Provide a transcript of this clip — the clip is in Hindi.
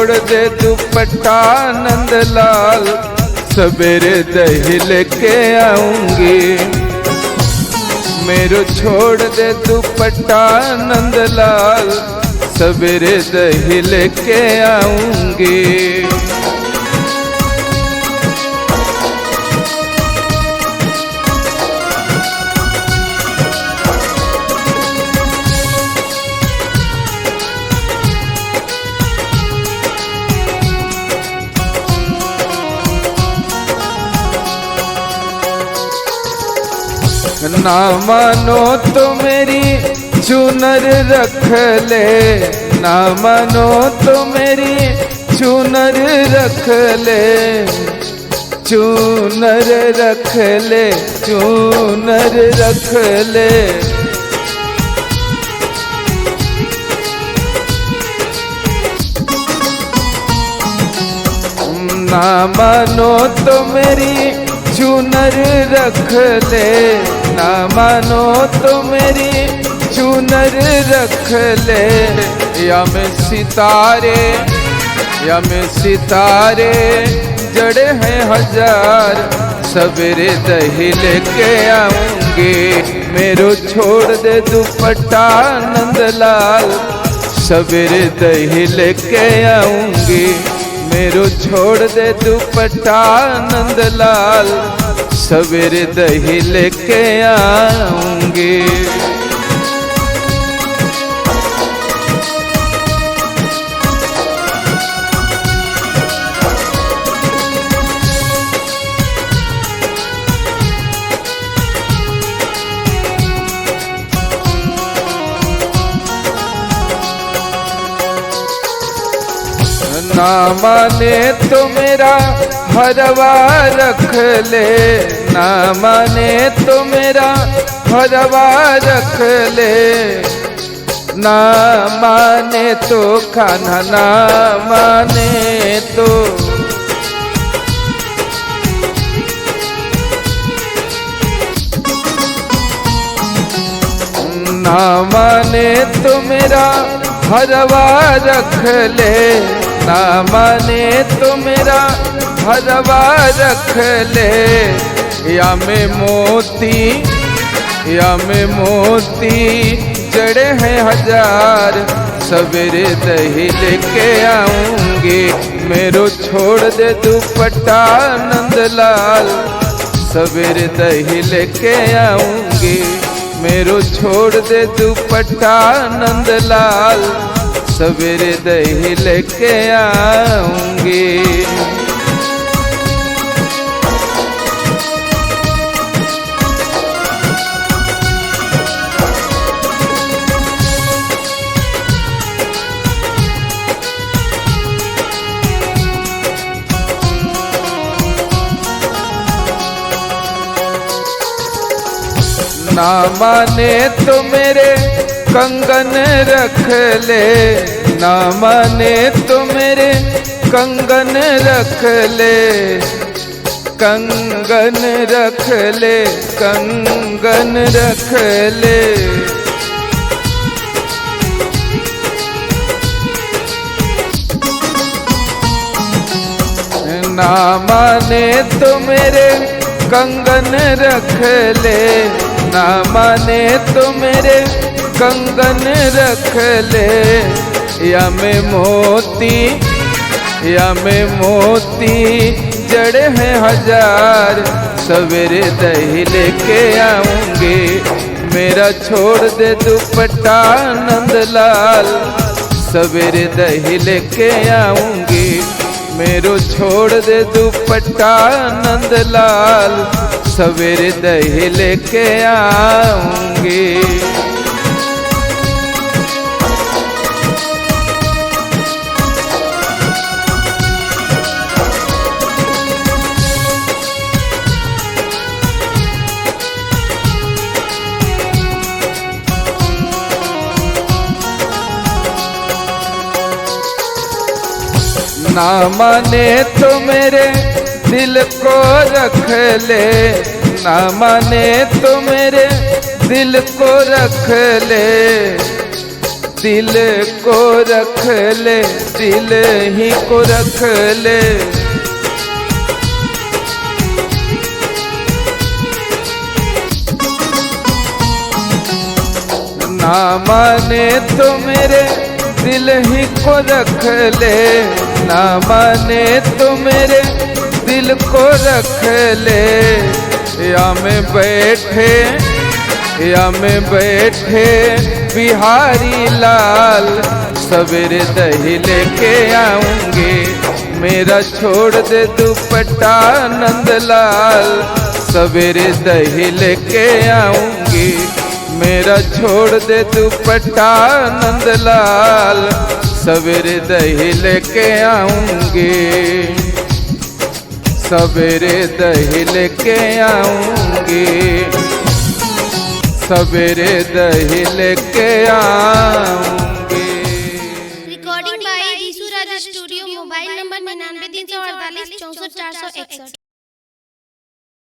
छोड़ दे दुपट्टा नंदलाल, सवेरे दही लेके आऊंगी। मेरो छोड़ दे दुपट्टा नंदलाल, सवेरे दही लेके आऊंगी। ना मानो तो मेरी चुनर रख ले, ना मानो तो मेरी चुनर रख ले, चुनर रख ले, चुनर रख ले। ना मानो तो मेरी चुनर रख ले, ना मानो तो मेरी चुनर रख ले। या मैं सितारे, या मैं सितारे जड़े हैं हजार, सवेरे दही लेके आऊंगी। मेरो छोड़ दे दुपट्टा नंदलाल, सवेरे दही लेके आऊंगी। मेरो छोड़ दे दुपट्टा नंदलाल, सवेरे दही लेके आऊंगी। ना माने तो मेरा हरवा रख ले, ना माने तो मेरा हरवा रख ले। ना माने तो खाना, ना माने तो, ना माने तो मेरा हरवा रख ले, ना माने तो मेरा हरवा रख ले। या मैं मोती, या मैं मोती जड़े हैं हजार, सवेरे दही लेके आऊंगी। मेरो छोड़ दे दुपट्टा नंदलाल, सवेरे दही लेके आऊंगी। मेरो छोड़ दे दुपट्टा नंदलाल, सवेरे दही लेके आऊंगी। ना माने तो मेरे कंगन रख ले, ना माने तो मेरे कंगन रख ले, कंगन रख ले, कंगन रख ले। ना माने तो मेरे कंगन रख ले, ना माने तो मेरे कंगन रख ले। या मैं मोती, या मैं मोती जड़े हैं हजार, सवेरे दही लेके आऊंगी। मेरा छोड़ दे दुपट्टा नंदलाल, सवेरे दही लेके आऊंगी। मेरो छोड़ दे दुपट्टा नंदलाल, सवेरे दही लेके आऊंगी। ना माने तो मेरे दिल को रख ले, ना माने तो मेरे दिल को रख ले। दिल को रख ले, दिल ही को रख ले। ना माने तो मेरे दिल ही को रख ले, ना माने तो मेरे दिल को रख ले। या में बैठे, या में बैठे बिहारी लाल, सवेरे दही लेके आऊंगी, मेरा छोड़ दे दुपट्टा नंदलाल। सवेरे दही लेके आऊंगी, मेरा छोड़ दे दुपट्टा नंदलाल। सवेरे दही लेके आऊंगी, सवेरे दही लेके आऊंगी, सवेरे दही लेके आऊंगी। Recording by Ishu Raj studio. Mobile number 99 348 64 461।